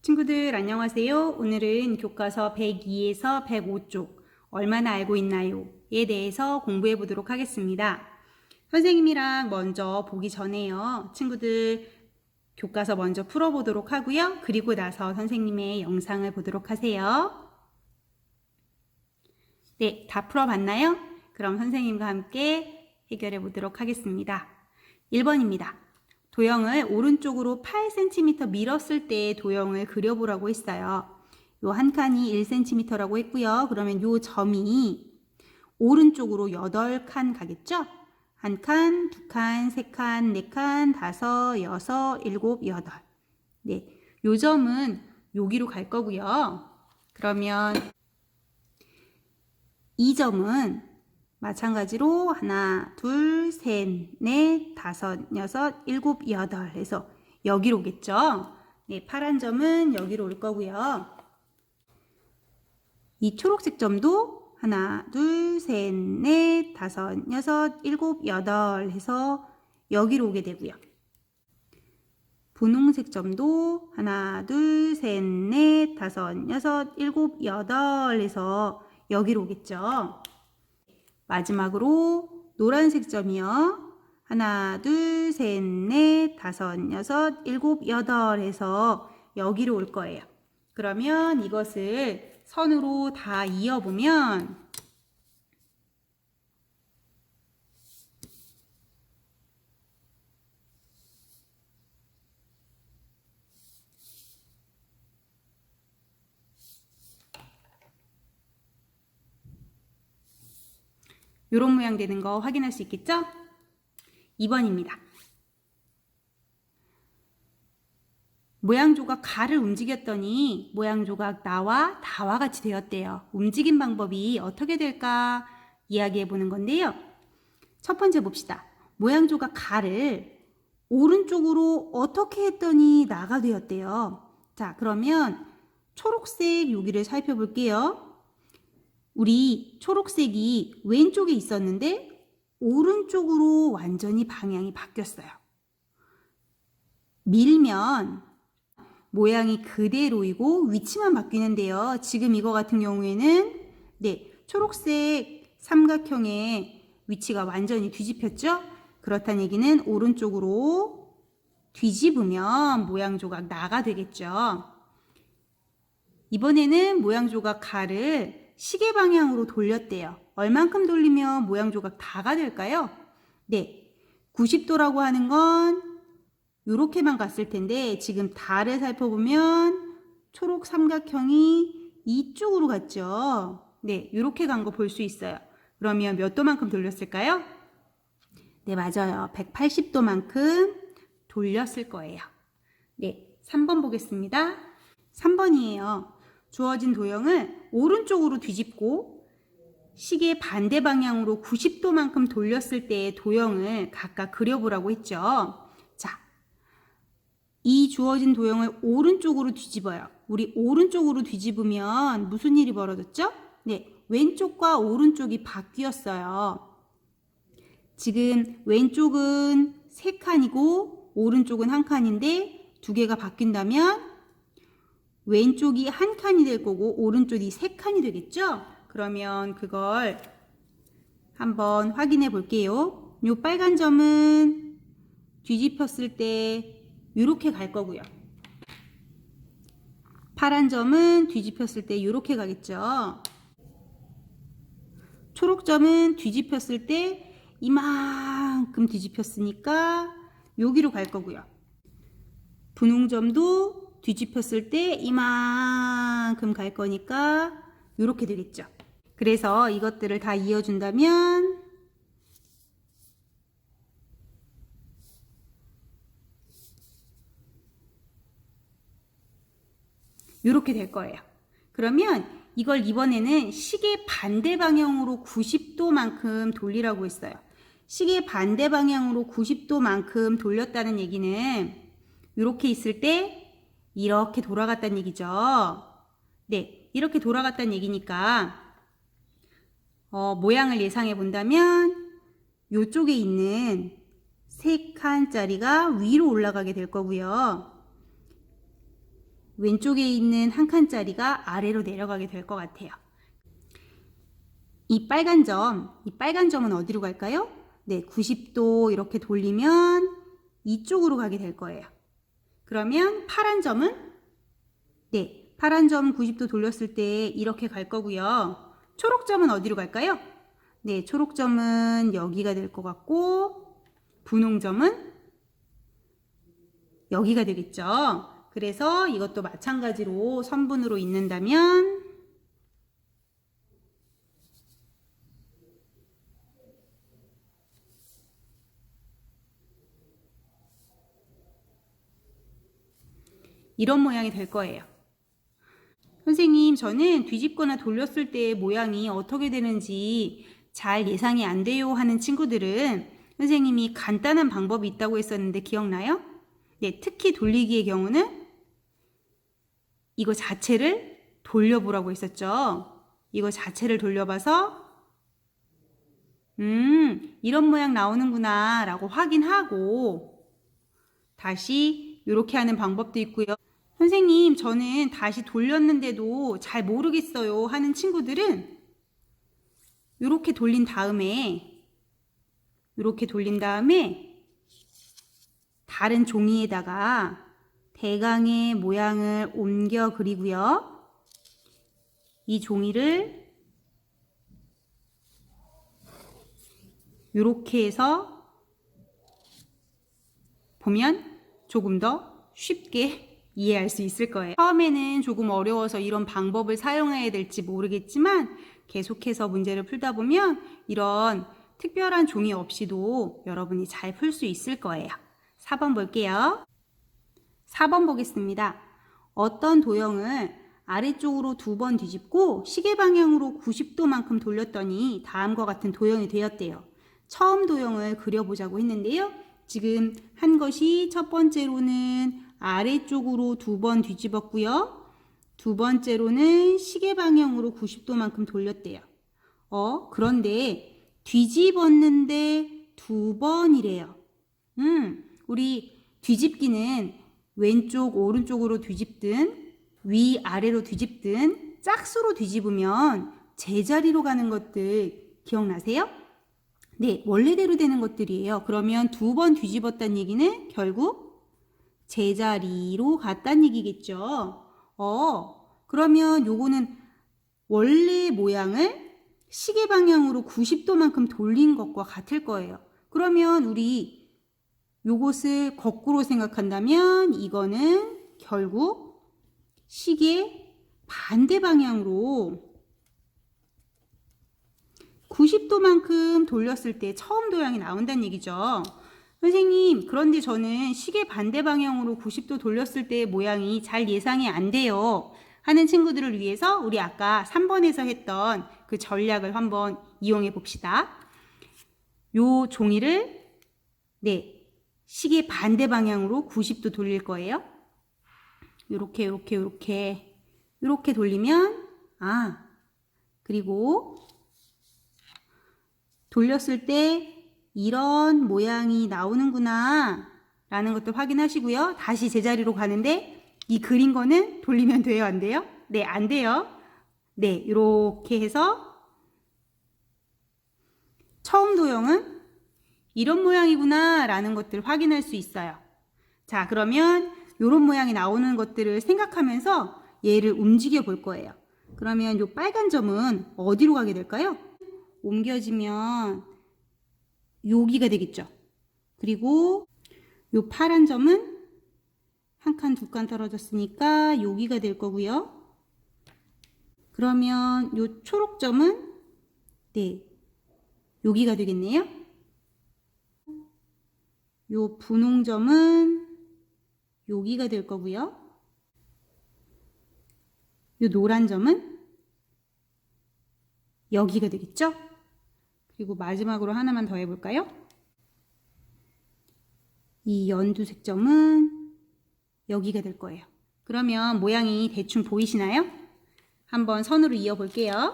친구들 안녕하세요. 오늘은 교과서 102에서 105쪽 얼마나 알고 있나요? 에 대해서 공부해 보도록 하겠습니다. 선생님이랑 먼저 보기 전에요. 친구들 교과서 먼저 풀어보도록 하고요. 그리고 나서 선생님의 영상을 보도록 하세요. 네, 다 풀어봤나요? 그럼 선생님과 함께 해결해 보도록 하겠습니다. 1번입니다. 도형을 오른쪽으로 8cm 밀었을 때 도형을 그려보라고 했어요. 요 한 칸이 1cm라고 했고요. 그러면 요 점이 오른쪽으로 8칸 가겠죠? 한 칸, 두 칸, 세 칸, 네 칸, 다섯, 여섯, 일곱, 여덟. 네, 요 점은 여기로 갈 거고요. 그러면 이 점은 마찬가지로 하나, 둘, 셋, 넷, 다섯, 여섯, 일곱, 여덟 해서 여기로 오겠죠. 네, 파란 점은 여기로 올 거고요. 이 초록색 점도 하나, 둘, 셋, 넷, 다섯, 여섯, 일곱, 여덟 해서 여기로 오게 되고요. 분홍색 점도 하나, 둘, 셋, 넷, 다섯, 여섯, 일곱, 여덟 해서 여기로 오겠죠. 마지막으로 노란색 점이요. 하나, 둘, 셋, 넷, 다섯, 여섯, 일곱, 여덟 해서 여기로 올 거예요. 그러면 이것을 선으로 다 이어보면 이런 모양 되는 거 확인할 수 있겠죠? 2번입니다. 모양 조각 가를 움직였더니 모양 조각 나와 다와 같이 되었대요. 움직임 방법이 어떻게 될까 이야기해 보는 건데요. 첫 번째 봅시다. 모양 조각 가를 오른쪽으로 어떻게 했더니 나가 되었대요. 자, 그러면 초록색 여기를 살펴볼게요. 우리 초록색이 왼쪽에 있었는데 오른쪽으로 완전히 방향이 바뀌었어요. 밀면 모양이 그대로이고 위치만 바뀌는데요. 지금 이거 같은 경우에는 초록색 삼각형의 위치가 완전히 뒤집혔죠? 그렇다는 얘기는 오른쪽으로 뒤집으면 모양 조각 나가 되겠죠. 이번에는 모양 조각 가를 시계 방향으로 돌렸대요. 얼만큼 돌리면 모양 조각 다가 될까요? 네, 90도라고 하는 건 이렇게만 갔을 텐데 지금 달을 살펴보면 초록 삼각형이 이쪽으로 갔죠. 네, 이렇게 간 거 볼 수 있어요. 그러면 몇 도만큼 돌렸을까요? 네, 맞아요. 180도만큼 돌렸을 거예요. 네, 3번 보겠습니다. 3번이에요. 주어진 도형을 오른쪽으로 뒤집고 시계 반대 방향으로 90도만큼 돌렸을 때의 도형을 각각 그려보라고 했죠. 자, 이 주어진 도형을 오른쪽으로 뒤집어요. 우리 오른쪽으로 뒤집으면 무슨 일이 벌어졌죠? 네, 왼쪽과 오른쪽이 바뀌었어요. 지금 왼쪽은 3칸이고 오른쪽은 1칸인데 두 개가 바뀐다면 왼쪽이 1칸이 될 거고 오른쪽이 3칸이 되겠죠? 그러면 그걸 한번 확인해 볼게요. 이 빨간 점은 뒤집혔을 때 이렇게 갈 거고요. 파란 점은 뒤집혔을 때 이렇게 가겠죠. 초록 점은 뒤집혔을 때 이만큼 뒤집혔으니까 여기로 갈 거고요. 분홍 점도 뒤집혔을 때 이만큼 갈 거니까 이렇게 되겠죠. 그래서 이것들을 다 이어준다면 이렇게 될 거예요. 그러면 이걸 이번에는 시계 반대 방향으로 90도만큼 돌리라고 했어요. 시계 반대 방향으로 90도만큼 돌렸다는 얘기는 이렇게 있을 때 이렇게 돌아갔다는 얘기죠. 네, 이렇게 돌아갔다는 얘기니까 모양을 예상해 본다면 이쪽에 있는 3칸짜리가 위로 올라가게 될 거고요. 왼쪽에 있는 한 칸짜리가 아래로 내려가게 될 것 같아요. 이 빨간 점은 어디로 갈까요? 네, 90도 이렇게 돌리면 이쪽으로 가게 될 거예요. 그러면 파란 점은? 네, 파란 점 90도 돌렸을 때 이렇게 갈 거고요. 초록점은 어디로 갈까요? 네, 초록점은 여기가 될 것 같고, 분홍점은 여기가 되겠죠. 그래서 이것도 마찬가지로 선분으로 잇는다면 이런 모양이 될 거예요. 선생님, 저는 뒤집거나 돌렸을 때 모양이 어떻게 되는지 잘 예상이 안 돼요 하는 친구들은 선생님이 간단한 방법이 있다고 했었는데 기억나요? 네, 특히 돌리기의 경우는 이거 자체를 돌려보라고 했었죠. 이거 자체를 돌려봐서 이런 모양 나오는구나 라고 확인하고 다시 이렇게 하는 방법도 있고요. 선생님, 저는 다시 돌렸는데도 잘 모르겠어요 하는 친구들은 이렇게 돌린 다음에 다른 종이에다가 대강의 모양을 옮겨 그리고요. 이 종이를 이렇게 해서 보면 조금 더 쉽게 이해할 수 있을 거예요. 처음에는 조금 어려워서 이런 방법을 사용해야 될지 모르겠지만 계속해서 문제를 풀다 보면 이런 특별한 종이 없이도 여러분이 잘 풀 수 있을 거예요. 4번 볼게요. 4번 보겠습니다. 어떤 도형을 아래쪽으로 2번 뒤집고 시계 방향으로 90도만큼 돌렸더니 다음과 같은 도형이 되었대요. 처음 도형을 그려보자고 했는데요. 지금 한 것이 첫 번째로는 아래쪽으로 2번 뒤집었고요. 두 번째로는 시계 방향으로 90도만큼 돌렸대요. 그런데 뒤집었는데 2번이래요. 우리 뒤집기는 왼쪽, 오른쪽으로 뒤집든 위아래로 뒤집든 짝수로 뒤집으면 제자리로 가는 것들 기억나세요? 네, 원래대로 되는 것들이에요. 그러면 2번 뒤집었다는 얘기는 결국 제자리로 갔다는 얘기겠죠. 그러면 요거는 원래 모양을 시계 방향으로 90도만큼 돌린 것과 같을 거예요. 그러면 우리 요것을 거꾸로 생각한다면 이거는 결국 시계 반대 방향으로 90도만큼 돌렸을 때 처음 도형이 나온다는 얘기죠. 선생님, 그런데 저는 시계 반대 방향으로 90도 돌렸을 때 모양이 잘 예상이 안 돼요 하는 친구들을 위해서 우리 아까 3번에서 했던 그 전략을 한번 이용해 봅시다. 요 종이를 시계 반대 방향으로 90도 돌릴 거예요. 요렇게 돌리면 그리고 돌렸을 때 이런 모양이 나오는구나 라는 것들 확인하시고요. 다시 제자리로 가는데 이 그린 거는 돌리면 돼요? 안 돼요? 네, 안 돼요. 네, 이렇게 해서 처음 도형은 이런 모양이구나 라는 것들을 확인할 수 있어요. 자, 그러면 이런 모양이 나오는 것들을 생각하면서 얘를 움직여 볼 거예요. 그러면 이 빨간 점은 어디로 가게 될까요? 옮겨지면 여기가 되겠죠. 그리고 이 파란 점은 한 칸, 두 칸 떨어졌으니까 여기가 될 거고요. 그러면 이 초록점은 여기가 되겠네요. 이 분홍점은 여기가 될 거고요. 이 노란 점은 여기가 되겠죠? 그리고 마지막으로 하나만 더 해볼까요? 이 연두색 점은 여기가 될 거예요. 그러면 모양이 대충 보이시나요? 한번 선으로 이어볼게요.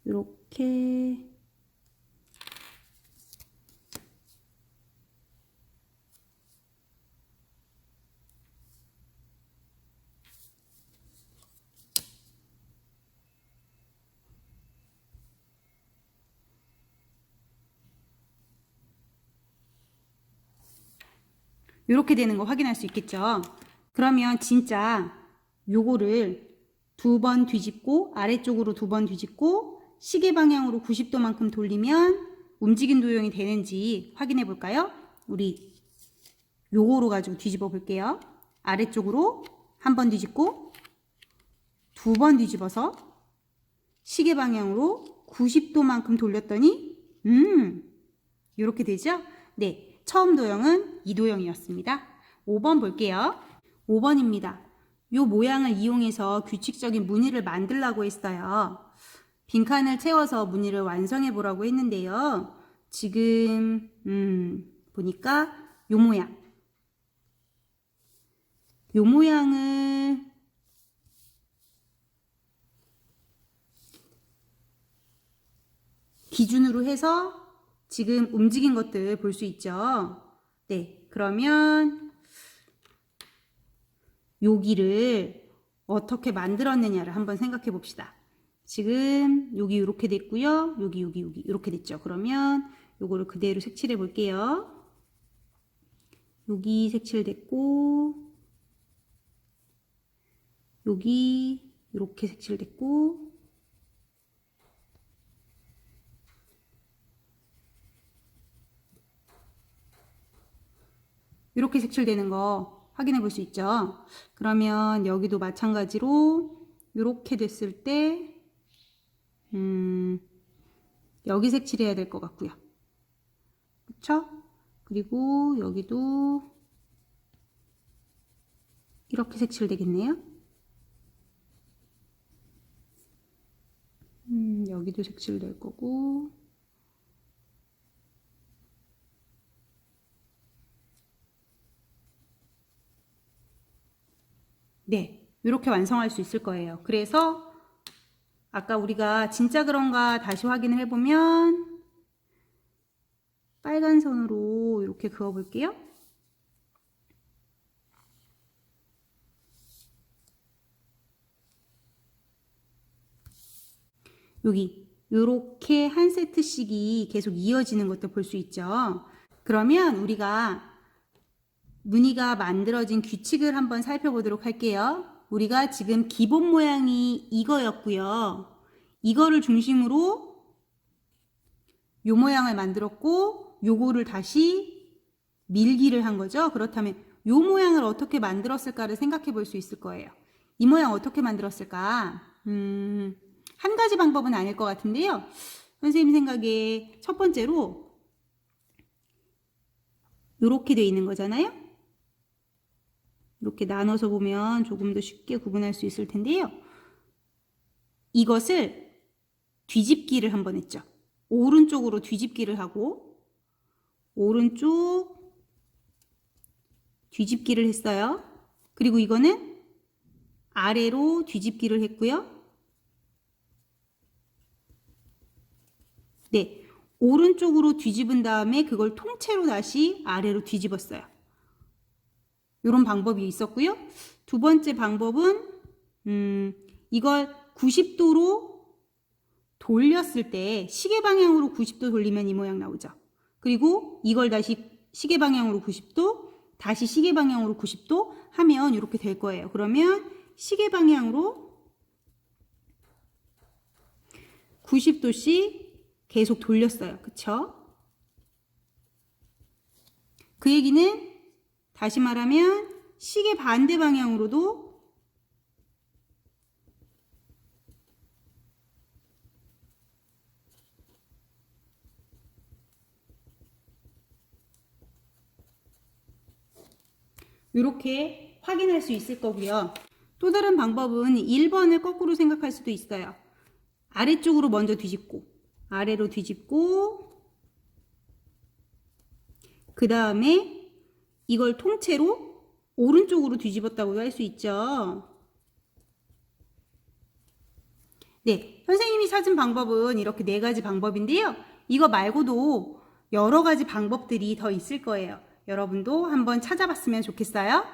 이렇게 이렇게 되는 거 확인할 수 있겠죠. 그러면 진짜 요거를 2번 뒤집고 아래쪽으로 2번 뒤집고 시계 방향으로 90도만큼 돌리면 움직인 도형이 되는지 확인해 볼까요? 우리 요거로 가지고 뒤집어 볼게요. 아래쪽으로 한 번 뒤집고 2번 뒤집어서 시계 방향으로 90도만큼 돌렸더니 이렇게 되죠? 네, 처음 도형은 이 도형이었습니다. 5번 볼게요. 5번입니다. 요 모양을 이용해서 규칙적인 무늬를 만들라고 했어요. 빈칸을 채워서 무늬를 완성해 보라고 했는데요. 지금 보니까 요 모양을 기준으로 해서 지금 움직인 것들 볼 수 있죠. 네, 그러면 여기를 어떻게 만들었느냐를 한번 생각해 봅시다. 지금 여기 이렇게 됐고요. 여기 이렇게 됐죠. 그러면 요거를 그대로 색칠해 볼게요. 여기 색칠됐고 여기 이렇게 색칠됐고 이렇게 색칠되는 거 확인해 볼 수 있죠. 그러면 여기도 마찬가지로 이렇게 됐을 때 여기 색칠해야 될 것 같고요. 그쵸? 그리고 여기도 이렇게 색칠되겠네요. 여기도 색칠될 거고 네, 이렇게 완성할 수 있을 거예요. 그래서 아까 우리가 진짜 그런가 다시 확인을 해보면 빨간 선으로 이렇게 그어 볼게요. 여기 이렇게 한 세트씩이 계속 이어지는 것도 볼 수 있죠. 그러면 우리가 무늬가 만들어진 규칙을 한번 살펴보도록 할게요. 우리가 지금 기본 모양이 이거였고요. 이거를 중심으로 요 모양을 만들었고 요거를 다시 밀기를 한 거죠. 그렇다면 요 모양을 어떻게 만들었을까를 생각해 볼 수 있을 거예요. 이 모양 어떻게 만들었을까? 한 가지 방법은 아닐 것 같은데요. 선생님 생각에 첫 번째로 이렇게 돼 있는 거잖아요. 이렇게 나눠서 보면 조금 더 쉽게 구분할 수 있을 텐데요. 이것을 뒤집기를 한번 했죠. 오른쪽으로 뒤집기를 하고 오른쪽 뒤집기를 했어요. 그리고 이거는 아래로 뒤집기를 했고요. 네, 오른쪽으로 뒤집은 다음에 그걸 통째로 다시 아래로 뒤집었어요. 이런 방법이 있었고요. 두 번째 방법은 이걸 90도로 돌렸을 때 시계 방향으로 90도 돌리면 이 모양 나오죠. 그리고 이걸 다시 시계 방향으로 90도, 다시 시계 방향으로 90도 하면 이렇게 될 거예요. 그러면 시계 방향으로 90도씩 계속 돌렸어요. 그쵸? 그 얘기는 다시 말하면 시계 반대 방향으로도 이렇게 확인할 수 있을 거고요. 또 다른 방법은 1번을 거꾸로 생각할 수도 있어요. 아래쪽으로 먼저 뒤집고 아래로 뒤집고 그 다음에 이걸 통째로 오른쪽으로 뒤집었다고도 할 수 있죠. 네, 선생님이 찾은 방법은 이렇게 4가지 방법인데요. 이거 말고도 여러 가지 방법들이 더 있을 거예요. 여러분도 한번 찾아봤으면 좋겠어요.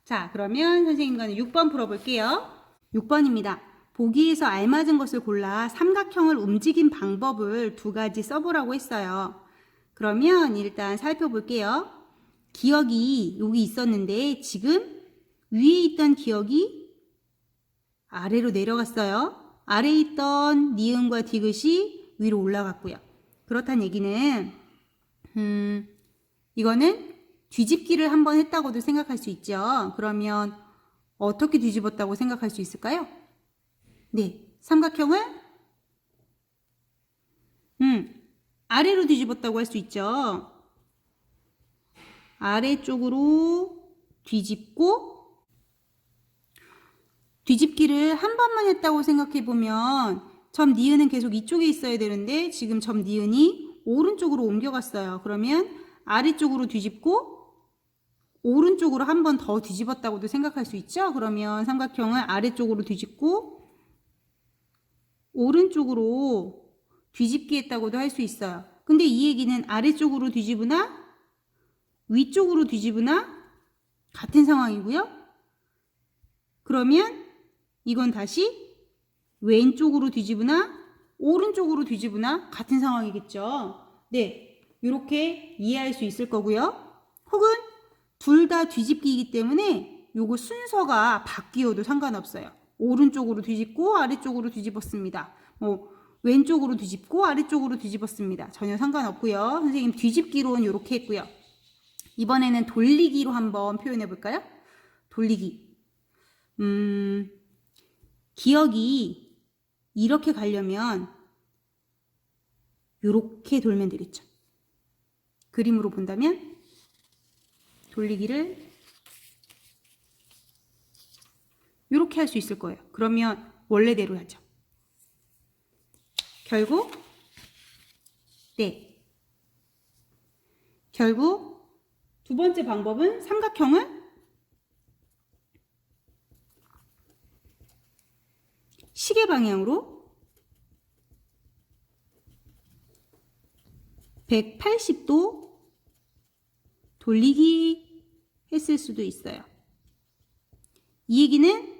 자, 그러면 선생님과는 6번 풀어볼게요. 6번입니다. 보기에서 알맞은 것을 골라 삼각형을 움직인 방법을 2가지 써보라고 했어요. 그러면 일단 살펴볼게요. 기억이 여기 있었는데 지금 위에 있던 기억이 아래로 내려갔어요. 아래에 있던 니은과 디귿이 위로 올라갔고요. 그렇다는 얘기는 이거는 뒤집기를 한번 했다고도 생각할 수 있죠. 그러면 어떻게 뒤집었다고 생각할 수 있을까요? 네, 삼각형을 아래로 뒤집었다고 할 수 있죠. 아래쪽으로 뒤집고 뒤집기를 한 번만 했다고 생각해 보면 점 니은은 계속 이쪽에 있어야 되는데 지금 점 니은이 오른쪽으로 옮겨갔어요. 그러면 아래쪽으로 뒤집고 오른쪽으로 한 번 더 뒤집었다고도 생각할 수 있죠. 그러면 삼각형을 아래쪽으로 뒤집고 오른쪽으로 뒤집기 했다고도 할 수 있어요. 근데 이 얘기는 아래쪽으로 뒤집으나 위쪽으로 뒤집으나 같은 상황이고요. 그러면 이건 다시 왼쪽으로 뒤집으나 오른쪽으로 뒤집으나 같은 상황이겠죠. 네, 이렇게 이해할 수 있을 거고요. 혹은 둘 다 뒤집기이기 때문에 요거 순서가 바뀌어도 상관없어요. 오른쪽으로 뒤집고 아래쪽으로 뒤집었습니다. 왼쪽으로 뒤집고 아래쪽으로 뒤집었습니다. 전혀 상관없고요. 선생님 뒤집기로는 이렇게 했고요. 이번에는 돌리기로 한번 표현해 볼까요? 돌리기. 기억이 이렇게 가려면 이렇게 돌면 되겠죠. 그림으로 본다면 돌리기를 이렇게 할 수 있을 거예요. 그러면 원래대로 하죠. 결국 두 번째 방법은 삼각형을 시계 방향으로 180도 돌리기 했을 수도 있어요. 이 얘기는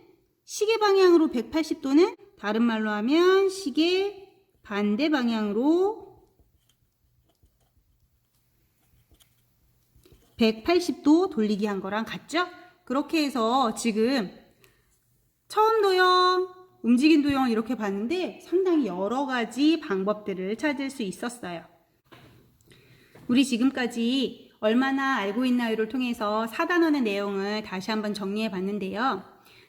시계 방향으로 180도는 다른 말로 하면 시계 반대 방향으로 180도 돌리기 한 거랑 같죠? 그렇게 해서 지금 처음 도형, 움직인 도형 이렇게 봤는데 상당히 여러 가지 방법들을 찾을 수 있었어요. 우리 지금까지 얼마나 알고 있나요를 통해서 4단원의 내용을 다시 한번 정리해 봤는데요.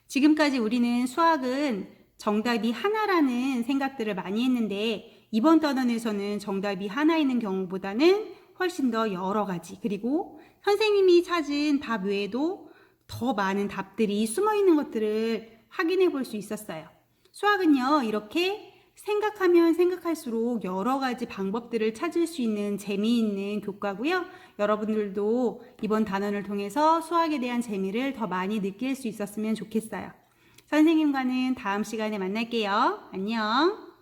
지금까지 우리는 수학은 정답이 하나라는 생각들을 많이 했는데 이번 단원에서는 정답이 하나 있는 경우보다는 훨씬 더 여러 가지, 그리고 선생님이 찾은 답 외에도 더 많은 답들이 숨어 있는 것들을 확인해 볼 수 있었어요. 수학은요, 이렇게 생각하면 생각할수록 여러 가지 방법들을 찾을 수 있는 재미있는 교과고요. 여러분들도 이번 단원을 통해서 수학에 대한 재미를 더 많이 느낄 수 있었으면 좋겠어요. 선생님과는 다음 시간에 만날게요. 안녕.